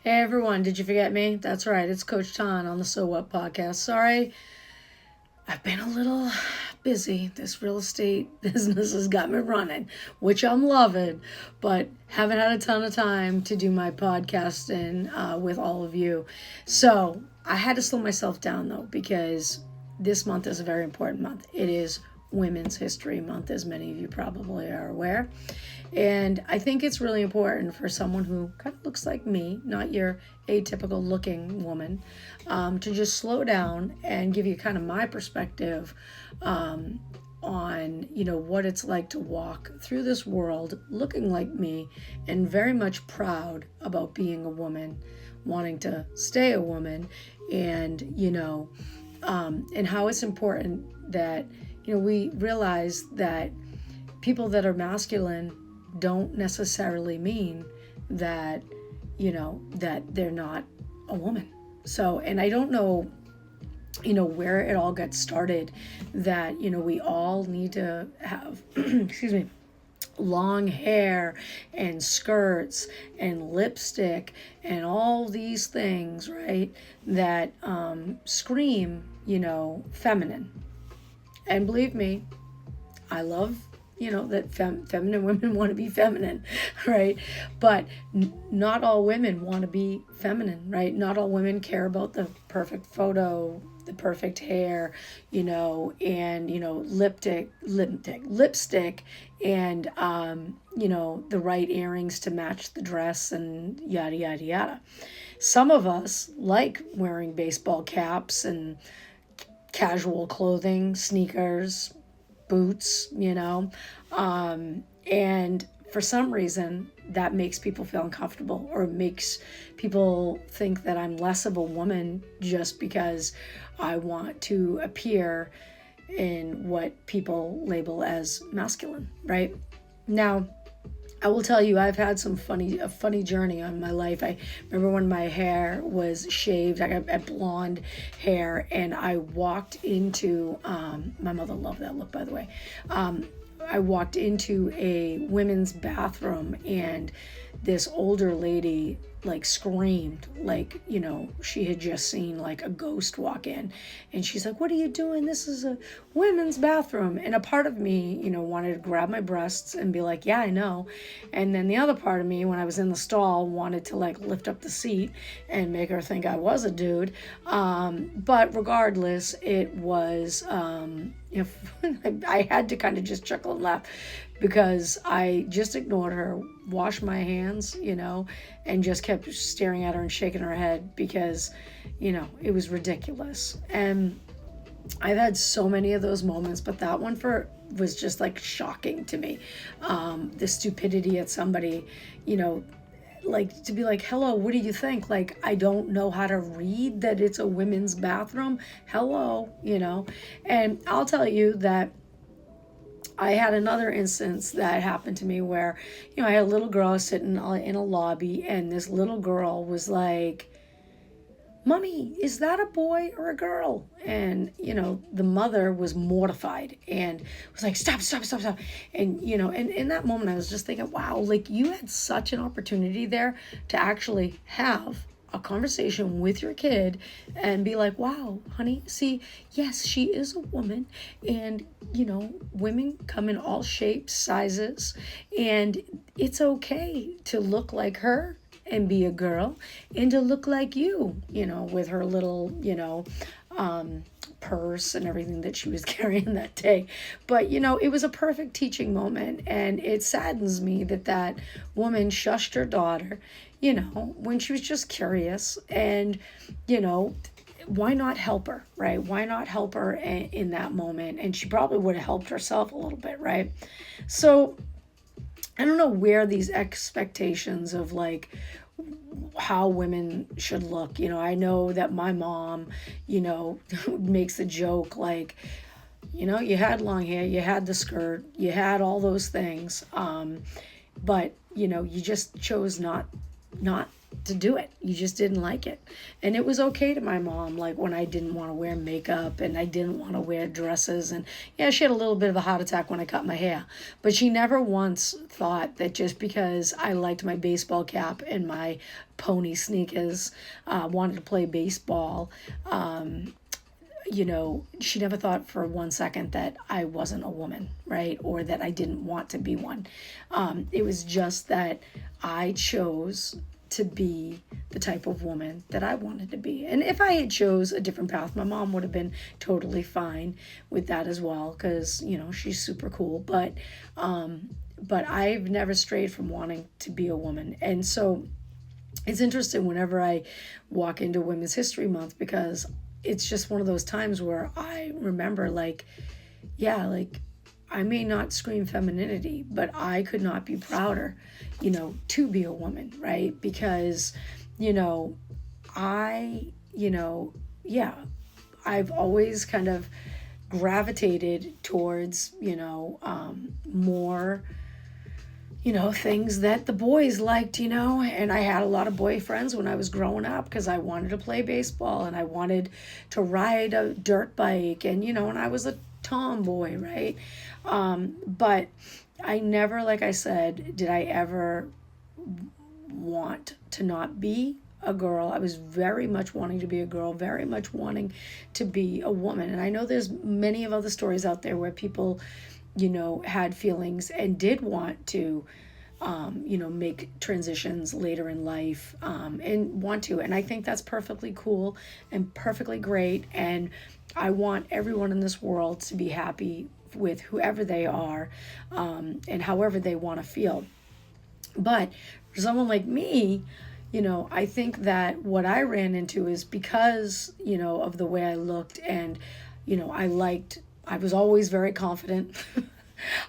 Hey everyone, did you forget me? That's right, it's Coach Ton on the So What podcast. Sorry, I've been a little busy. This real estate business has got me running, which I'm loving, but haven't had a ton of time to do my podcasting with all of you. So I had to slow myself down though, because this month is a very important month. It is Women's History Month, as many of you probably are aware. And I think it's really important for someone who kind of looks like me, not your atypical looking woman, to just slow down and give you kind of my perspective on what it's like to walk through this world looking like me and very much proud about being a woman, wanting to stay a woman, and and how it's important that we realize that people that are masculine don't necessarily mean that that they're not a woman. So, and I don't know where it all got started, that we all need to have excuse me, long hair and skirts and lipstick and all these things, right, that scream feminine. And believe me, I love that feminine women want to be feminine, right? But not all women want to be feminine, right? Not all women care about the perfect photo, the perfect hair, and lipstick, and the right earrings to match the dress, and yada yada yada. Some of us like wearing baseball caps and casual clothing, sneakers, boots, and for some reason that makes people feel uncomfortable, or makes people think that I'm less of a woman just because I want to appear in what people label as masculine, right? Now, I will tell you, I've had a funny journey on my life. I remember when my hair was shaved, I got blonde hair, and I walked into, my mother loved that look, by the way. I walked into a women's bathroom, and this older lady like screamed, like she had just seen like a ghost walk in, and she's like, "What are you doing? This is a women's bathroom." And a part of me wanted to grab my breasts and be like, "Yeah, I know." And then the other part of me, when I was in the stall, wanted to like lift up the seat and make her think I was a dude. But regardless, it was if I had to kind of just chuckle and laugh, because I just ignored her, washed my hands, and just kept staring at her and shaking her head, because, it was ridiculous. And I've had so many of those moments, but that one was just like shocking to me. The stupidity at somebody, like to be like, "Hello, what do you think? Like, I don't know how to read that it's a women's bathroom. Hello," And I'll tell you that I had another instance that happened to me where, I had a little girl sitting in a lobby, and this little girl was like, "Mommy, is that a boy or a girl?" And, the mother was mortified and was like, "Stop, stop, stop, stop." And, and in that moment, I was just thinking, wow, like you had such an opportunity there to actually have a conversation with your kid and be like, "Wow, honey, see, yes, she is a woman, and women come in all shapes, sizes, and it's okay to look like her and be a girl, and to look like you, with her little, purse and everything that she was carrying that day." But, it was a perfect teaching moment. And it saddens me that that woman shushed her daughter, when she was just curious. And, why not help her, right? Why not help her in that moment? And she probably would have helped herself a little bit, right? So I don't know where these expectations of like how women should look. I know that my mom, makes a joke like, you had long hair, you had the skirt, you had all those things, but you just chose not to do it. You just didn't like it. And it was okay to my mom, like when I didn't want to wear makeup and I didn't want to wear dresses. And yeah, she had a little bit of a heart attack when I cut my hair. But she never once thought that just because I liked my baseball cap and my pony sneakers, wanted to play baseball, she never thought for 1 second that I wasn't a woman, right? Or that I didn't want to be one. It was just that I chose to be the type of woman that I wanted to be. And if I had chose a different path, my mom would have been totally fine with that as well, because, she's super cool. But I've never strayed from wanting to be a woman. And so it's interesting whenever I walk into Women's History Month, because it's just one of those times where I remember, like, I may not scream femininity, but I could not be prouder, to be a woman, right? Because, I've always kind of gravitated towards, more, things that the boys liked, and I had a lot of boyfriends when I was growing up because I wanted to play baseball and I wanted to ride a dirt bike and, and I was a tomboy, right? But I never, like I said, did I ever want to not be a girl. I was very much wanting to be a girl, very much wanting to be a woman. And I know there's many of other stories out there where people, had feelings and did want to, make transitions later in life, and want to. And I think that's perfectly cool and perfectly great. And I want everyone in this world to be happy with whoever they are, and however they want to feel. But for someone like me, I think that what I ran into is because, of the way I looked and, I was always very confident.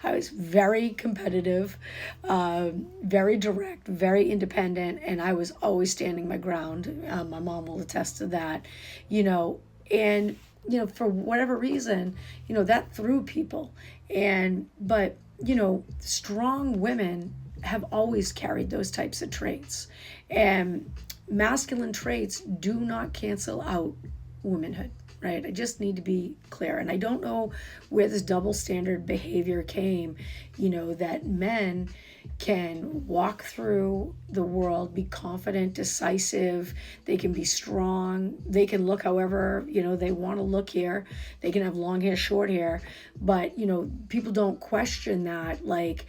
I was very competitive, very direct, very independent, and I was always standing my ground. My mom will attest to that, and, for whatever reason, that threw people. But, strong women have always carried those types of traits. And masculine traits do not cancel out womanhood, right? I just need to be clear. And I don't know where this double standard behavior came, that men can walk through the world, be confident, decisive, they can be strong, they can look however, they want to look here, they can have long hair, short hair, but, people don't question that, like,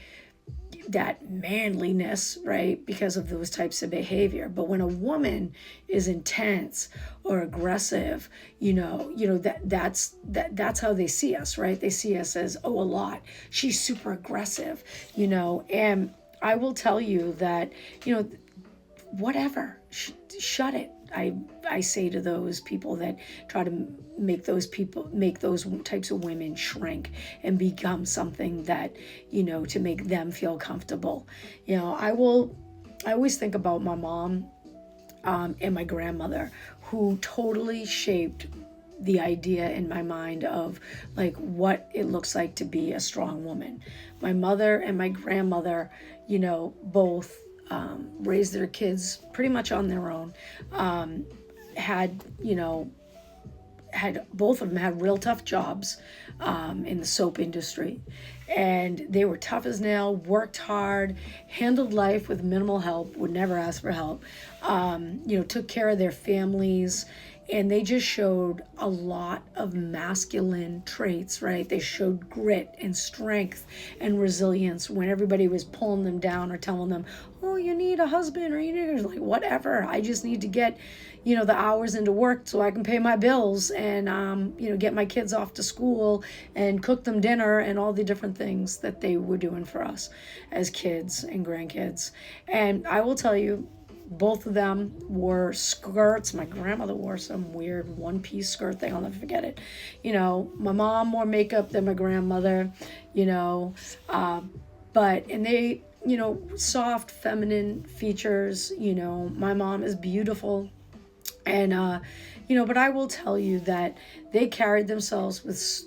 that manliness, right, because of those types of behavior. But when a woman is intense or aggressive, that's how they see us, right? They see us as, a lot. She's super aggressive, and I will tell you that, whatever, shut it. I say to those people that try to make those types of women shrink and become something that, to make them feel comfortable. I always think about my mom, and my grandmother, who totally shaped the idea in my mind of, like, what it looks like to be a strong woman. My mother and my grandmother, both raised their kids pretty much on their own, had both of them had real tough jobs, in the soap industry, and they were tough as nail, worked hard, handled life with minimal help, would never ask for help, took care of their families. And they just showed a lot of masculine traits, right? They showed grit and strength and resilience when everybody was pulling them down or telling them, oh, you need a husband, or you need, like, whatever. I just need to get, the hours into work so I can pay my bills and, get my kids off to school and cook them dinner and all the different things that they were doing for us as kids and grandkids. And I will tell you, both of them wore skirts. My grandmother wore some weird one-piece skirt thing. I'll never forget it. My mom wore makeup than my grandmother, and they, soft, feminine features. My mom is beautiful. And, but I will tell you that they carried themselves with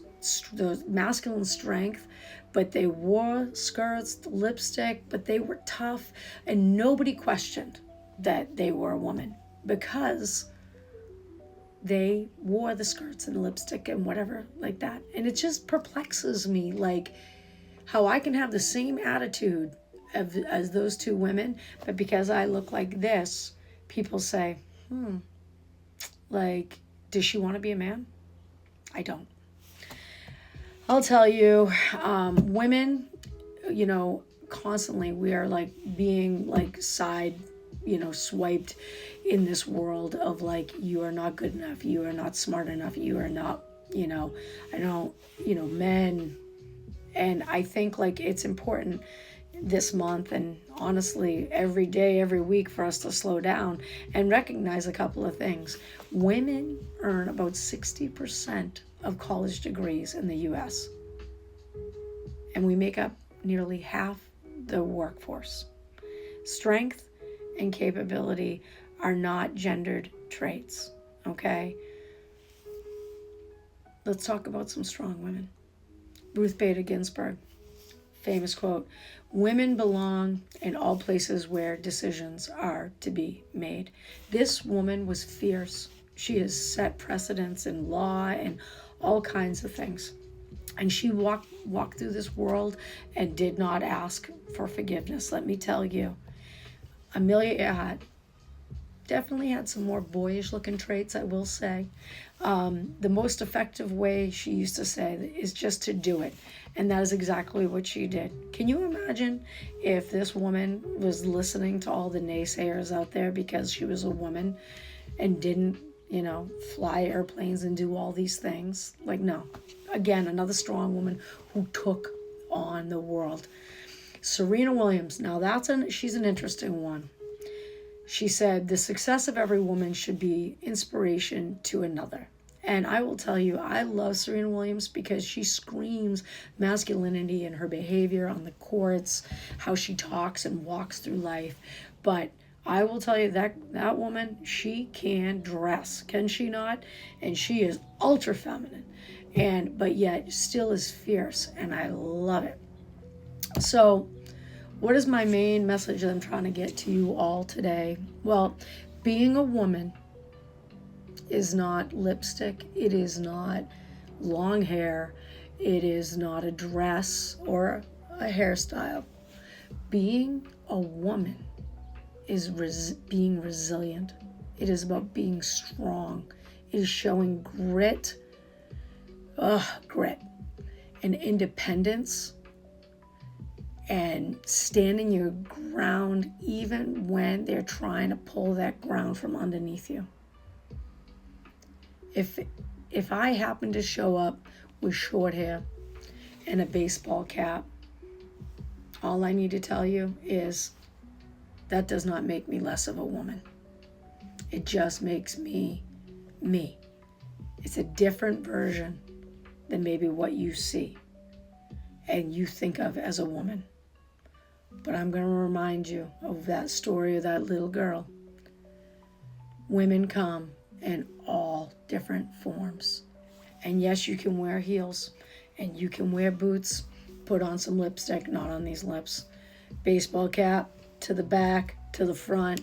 the masculine strength, but they wore skirts, lipstick, but they were tough, and nobody questioned. that they were a woman, because they wore the skirts and the lipstick and whatever like that. And it just perplexes me, like, how I can have the same attitude as those two women, but because I look like this, people say, like, does she want to be a man? I don't. I'll tell you, women, constantly we are like being like swiped in this world of like, you are not good enough, you are not smart enough, you are not, men. And I think like it's important this month, and honestly every day, every week, for us to slow down and recognize a couple of things. Women earn about 60% of college degrees in the US, and we make up nearly half the workforce. Strength and capability are not gendered traits, okay? Let's talk about some strong women. Ruth Bader Ginsburg, famous quote, "Women belong in all places where decisions are to be made." This woman was fierce. She has set precedents in law and all kinds of things. And she walked through this world and did not ask for forgiveness, let me tell you. Amelia Earhart definitely had some more boyish looking traits, I will say. The most effective way, she used to say, is just to do it. And that is exactly what she did. Can you imagine if this woman was listening to all the naysayers out there because she was a woman and didn't, fly airplanes and do all these things? Like, no. Again, another strong woman who took on the world. Serena Williams, now she's an interesting one. She said, "The success of every woman should be inspiration to another." And I will tell you, I love Serena Williams because she screams masculinity in her behavior on the courts, how she talks and walks through life. But I will tell you that woman, she can dress, can she not? And she is ultra feminine, but yet still is fierce, and I love it. So, what is my main message that I'm trying to get to you all today? Well, being a woman is not lipstick. It is not long hair. It is not a dress or a hairstyle. Being a woman is being resilient. It is about being strong. It is showing grit and independence, and standing your ground even when they're trying to pull that ground from underneath you. If I happen to show up with short hair and a baseball cap, all I need to tell you is that does not make me less of a woman. It just makes me me. It's a different version than maybe what you see and you think of as a woman. But I'm going to remind you of that story of that little girl. Women come in all different forms. And yes, you can wear heels and you can wear boots, put on some lipstick, not on these lips, baseball cap to the back, to the front.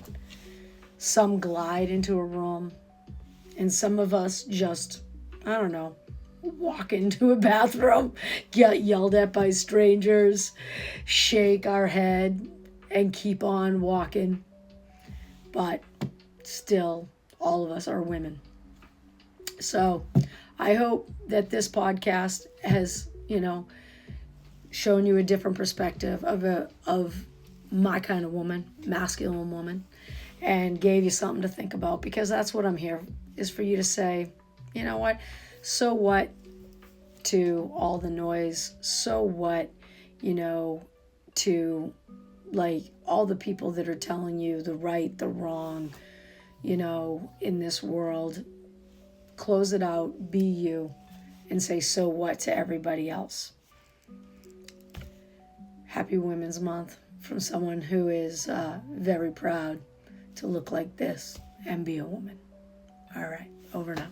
Some glide into a room, and some of us just, walk into a bathroom, get yelled at by strangers, shake our head, and keep on walking. But still, all of us are women. So I hope that this podcast has, shown you a different perspective of my kind of woman, masculine woman, and gave you something to think about, because that's what I'm here, is for you to say, you know what, so what to all the noise, so what, to like all the people that are telling you the right, the wrong, in this world. Close it out, be you, and say so what to everybody else. Happy Women's Month from someone who is very proud to look like this and be a woman. All right, over now.